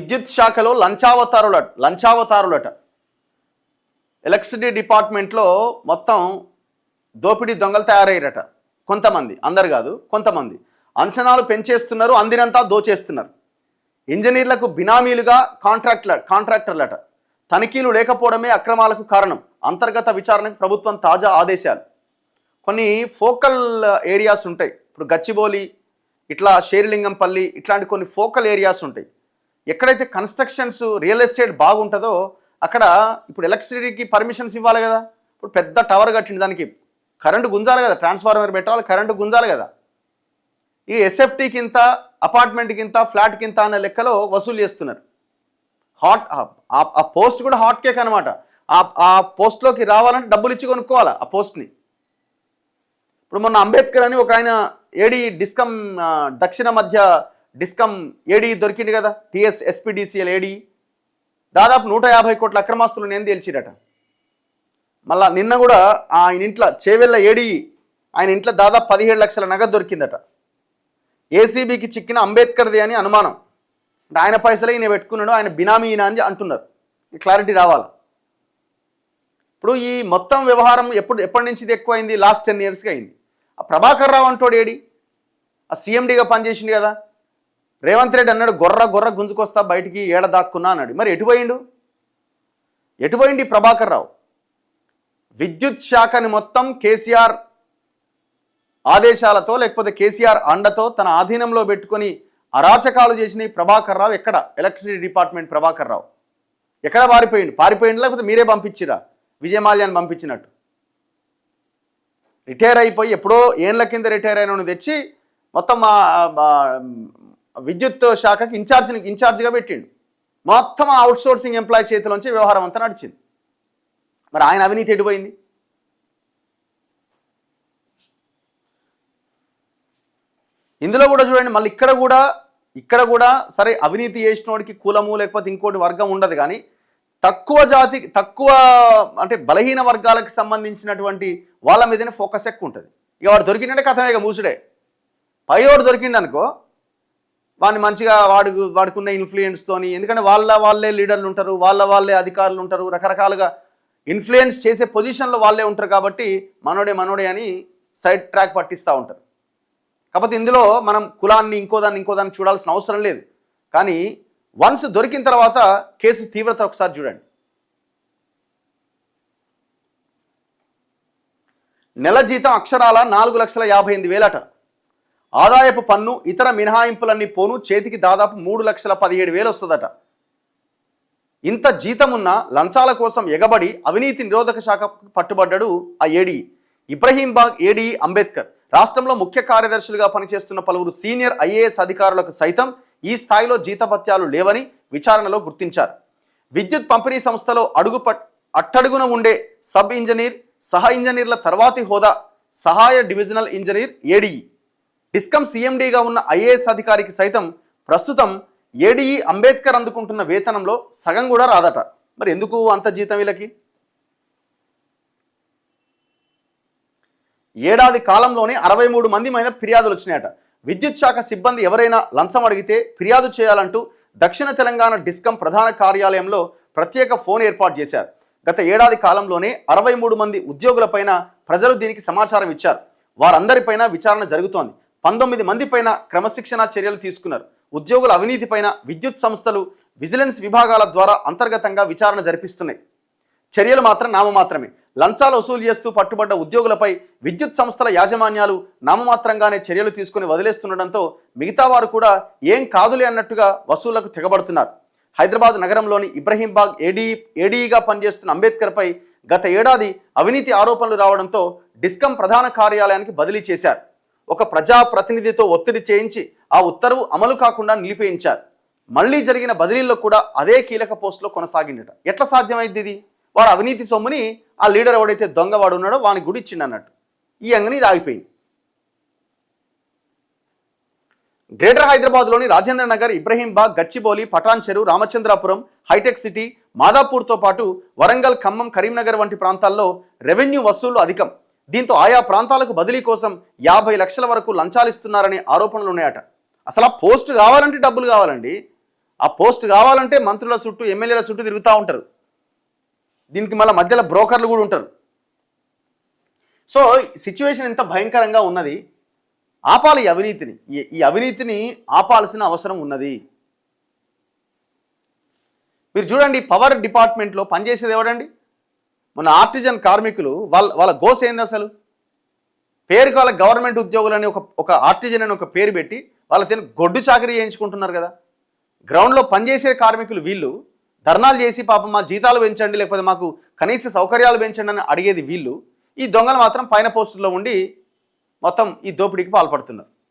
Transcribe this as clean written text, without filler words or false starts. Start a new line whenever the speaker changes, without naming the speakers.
విద్యుత్ శాఖలో లంచావతారులట. ఎలక్ట్రిసిటీ డిపార్ట్మెంట్లో మొత్తం దోపిడీ దొంగలు తయారయ్యారట. కొంతమంది, అందరు కాదు, కొంతమంది అంచనాలు పెంచేస్తున్నారు, అందినంతా దోచేస్తున్నారు. ఇంజనీర్లకు బినామీలుగా కాంట్రాక్టర్లట. తనిఖీలు లేకపోవడమే అక్రమాలకు కారణం. అంతర్గత విచారణకు ప్రభుత్వం తాజా ఆదేశాలు. కొన్ని ఫోకల్ ఏరియాస్ ఉంటాయి. ఇప్పుడు గచ్చిబౌలి, ఇట్లా షేర్లింగంపల్లి, ఇట్లాంటి కొన్ని ఫోకల్ ఏరియాస్ ఉంటాయి. ఎక్కడైతే కన్స్ట్రక్షన్స్ రియల్ ఎస్టేట్ బాగుంటుందో అక్కడ ఇప్పుడు ఎలక్ట్రిసిటీకి పర్మిషన్స్ ఇవ్వాలి కదా. ఇప్పుడు పెద్ద టవర్ కట్టింది, దానికి కరెంటు గుంజాలి కదా, ట్రాన్స్ఫార్మర్ పెట్టాలి, కరెంటు గుంజాలి కదా. ఈ ఎస్ఎఫ్టీకి ఇంత, అపార్ట్మెంట్కి ఇంత, ఫ్లాట్కి ఇంత అనే లెక్కలో వసూలు చేస్తున్నారు. ఆ పోస్ట్ కూడా హాట్ కేక్ అనమాట. ఆ పోస్ట్లోకి రావాలంటే డబ్బులు ఇచ్చి కొనుక్కోవాలి ఆ పోస్ట్ని. ఇప్పుడు మొన్న అంబేద్కర్ అని ఒక ఆయన ఏడీ డిస్కమ్ దక్షిణ మధ్య డిస్కమ్ ఏడీ దొరికింది కదా, ఎస్పీడీసీఎల్ ఏడీ, దాదాపు 150 కోట్ల అక్రమాస్తులు నేను తేల్చిరట. మళ్ళా నిన్న కూడా ఆయన ఇంట్లో చేవెళ్ళ ఏడీ ఆయన ఇంట్లో దాదాపు 17 లక్షల నగదు దొరికిందట. ఏసీబీకి చిక్కిన అంబేద్కర్ది అని అనుమానం. అంటే ఆయన పైసలే ఈయన పెట్టుకున్నాడు, ఆయన బినామీ ఈయన అని అంటున్నారు. ఈ క్లారిటీ రావాలి. ఇప్పుడు ఈ మొత్తం వ్యవహారం ఎప్పటి నుంచి ఇది ఎక్కువైంది? లాస్ట్ 10 ఇయర్స్గా అయింది. ఆ ప్రభాకర్ రావు అంటోడు ఏడి, ఆ సీఎండీగా పనిచేసింది కదా. రేవంత్ రెడ్డి అన్నాడు గొర్ర గుంజుకొస్తా బయటికి ఏడ దాక్కున్నా అన్నాడు. మరి ఎటుపోయింది ప్రభాకర్ రావు? విద్యుత్ శాఖని మొత్తం కేసీఆర్ ఆదేశాలతో లేకపోతే కేసీఆర్ అండతో తన ఆధీనంలో పెట్టుకొని అరాచకాలు చేసిన ప్రభాకర్ రావు ఎక్కడ? ఎలక్ట్రిసిటీ డిపార్ట్మెంట్ ప్రభాకర్ రావు ఎక్కడ పారిపోయిండు లేకపోతే మీరే పంపించిరా విజయమాల్యాన్ని పంపించినట్టు? రిటైర్ అయిపోయి ఎప్పుడో ఏళ్ళ కింద రిటైర్ అయిన తెచ్చి మొత్తం విద్యుత్ శాఖకి ఇన్ఛార్జిగా పెట్టిండు. మొత్తం అవుట్ సోర్సింగ్ ఎంప్లాయ్ చేతిలోంచి వ్యవహారం అంతా నడిచింది. మరి ఆయన అవినీతి ఎడిపోయింది? ఇందులో కూడా చూడండి, మళ్ళీ ఇక్కడ కూడా సరే అవినీతి చేసినోడికి కులము లేకపోతే ఇంకోటి వర్గం ఉండదు, కానీ తక్కువ అంటే బలహీన వర్గాలకు సంబంధించినటువంటి వాళ్ళ మీదనే ఫోకస్ ఎక్కువ ఉంటుంది. ఇక వాడు దొరికిందంటే కథమే, ఇక మూసుడే. పైవాడు దొరికిండు అనుకో, వాడిని మంచిగా వాడుకున్న ఇన్ఫ్లుయెన్స్తోని, ఎందుకంటే వాళ్ళే లీడర్లు ఉంటారు, వాళ్ళే అధికారులు ఉంటారు, రకరకాలుగా ఇన్ఫ్లుయెన్స్ చేసే పొజిషన్లో వాళ్ళే ఉంటారు. కాబట్టి మనోడే అని సైడ్ ట్రాక్ పట్టిస్తూ ఉంటారు. కాకపోతే ఇందులో మనం కులాన్ని ఇంకోదాన్ని చూడాల్సిన అవసరం లేదు. కానీ వన్స్ దొరికిన తర్వాత కేసు తీవ్రత ఒకసారి చూడండి. నెల జీతం అక్షరాల 4,58,000 ఆదాయపు పన్ను ఇతర మినహాయింపులన్నీ పోను చేతికి దాదాపు 3,17,000 వస్తుందట. ఇంత జీతమున్న లంచాల కోసం ఎగబడి అవినీతి నిరోధక శాఖ పట్టుబడ్డాడు ఆ ఏడీ. ఇబ్రహీంబాగ్ ఏడీ అంబేద్కర్. రాష్ట్రంలో ముఖ్య కార్యదర్శులుగా పనిచేస్తున్న పలువురు సీనియర్ ఐఏఎస్ అధికారులకు సైతం ఈ స్థాయిలో జీతభత్యాలు లేవని విచారణలో గుర్తించారు. విద్యుత్ పంపిణీ సంస్థలో అట్టడుగున ఉండే సబ్ ఇంజనీర్, సహా ఇంజనీర్ల తర్వాతి హోదా సహాయ డివిజనల్ ఇంజనీర్ ఏడీఈ. డిస్కమ్ సీఎండీగా ఉన్న ఐఏఎస్ అధికారికి సైతం ప్రస్తుతం ఏడీఈ అంబేద్కర్ అందుకుంటున్న వేతనంలో సగం కూడా రాదట. మరి ఎందుకు అంత జీతం వీళ్ళకి? ఏడాది కాలంలోనే 63 మంది మీద ఫిర్యాదులు వచ్చినాయట. విద్యుత్ శాఖ సిబ్బంది ఎవరైనా లంచం అడిగితే ఫిర్యాదు చేయాలంటూ దక్షిణ తెలంగాణ డిస్కమ్ ప్రధాన కార్యాలయంలో ప్రత్యేక ఫోన్ ఏర్పాటు చేశారు. గత ఏడాది కాలంలోనే 63 మంది ఉద్యోగులపైన ప్రజలు దీనికి సమాచారం ఇచ్చారు. వారందరిపైన విచారణ జరుగుతోంది. 19 మంది పైన క్రమశిక్షణ చర్యలు తీసుకున్నారు. ఉద్యోగుల అవినీతిపైన విద్యుత్ సంస్థలు విజిలెన్స్ విభాగాల ద్వారా అంతర్గతంగా విచారణ జరిపిస్తున్నాయి. చర్యలు మాత్రం నామమాత్రమే. లంచాలు వసూలు చేస్తూ పట్టుబడ్డ ఉద్యోగులపై విద్యుత్ సంస్థల యాజమాన్యాలు నామమాత్రంగానే చర్యలు తీసుకుని వదిలేస్తుండటంతో మిగతా వారు కూడా ఏం కాదులే అన్నట్టుగా వసూళ్లకు తెగబడుతున్నారు. హైదరాబాద్ నగరంలోని ఇబ్రహీంబాగ్ ఏడీఈగా పనిచేస్తున్న అంబేద్కర్పై గత ఏడాది అవినీతి ఆరోపణలు రావడంతో డిస్కమ్ ప్రధాన కార్యాలయానికి బదిలీ చేశారు. ఒక ప్రజాప్రతినిధితో ఒత్తిడి చేయించి ఆ ఉత్తర్వు అమలు కాకుండా నిలిపేయించారు. మళ్లీ జరిగిన బదిలీల్లో కూడా అదే కీలక పోస్టులో కొనసాగిందట. ఎట్లా సాధ్యమైంది ఇది? వాడు అవినీతి సొమ్ముని ఆ లీడర్ ఎవడైతే దొంగవాడు ఉన్నాడో వాని గుడిచ్చిండు అన్నట్టు. ఈ అంగని ఇది ఆగిపోయింది. గ్రేటర్ హైదరాబాద్లోని రాజేంద్ర నగర్, ఇబ్రహీంబాగ్, గచ్చిబౌలి, పటాన్ చెరు, రామచంద్రాపురం, హైటెక్ సిటీ, మాదాపూర్తో పాటు వరంగల్, ఖమ్మం, కరీంనగర్ వంటి ప్రాంతాల్లో రెవెన్యూ వసూళ్లు అధికం. దీంతో ఆయా ప్రాంతాలకు బదిలీ కోసం 50 లక్షల వరకు లంచాలిస్తున్నారనే ఆరోపణలు ఉన్నాయట. అసలు ఆ పోస్ట్ కావాలంటే డబ్బులు కావాలండి. ఆ పోస్ట్ కావాలంటే మంత్రుల చుట్టూ ఎమ్మెల్యేల చుట్టూ తిరుగుతూ ఉంటారు. దీనికి మళ్ళీ మధ్యలో బ్రోకర్లు కూడా ఉంటారు. సో సిచ్యువేషన్ ఎంత భయంకరంగా ఉన్నది. ఆపాలి ఈ అవినీతిని, ఈ అవినీతిని ఆపాల్సిన అవసరం ఉన్నది. మీరు చూడండి, పవర్ డిపార్ట్మెంట్లో పనిచేసేది ఎవడండి? మన ఆర్టిజన్ కార్మికులు వాళ్ళ గోస్ ఏంది అసలు? పేరుకి వాళ్ళ గవర్నమెంట్ ఉద్యోగులని ఒక ఆర్టిజన్ అని ఒక పేరు పెట్టి వాళ్ళ గొడ్డు చాకరీ చేయించుకుంటున్నారు కదా. గ్రౌండ్లో పనిచేసే కార్మికులు వీళ్ళు ధర్నాలు చేసి పాపం మా జీతాలు పెంచండి, లేకపోతే మాకు కనీస సౌకర్యాలు పెంచండి అని అడిగేది వీళ్ళు. ఈ దొంగలు మాత్రం పైన పోస్టుల్లో ఉండి మొత్తం ఈ దోపిడీకి పాల్పడుతున్నారు.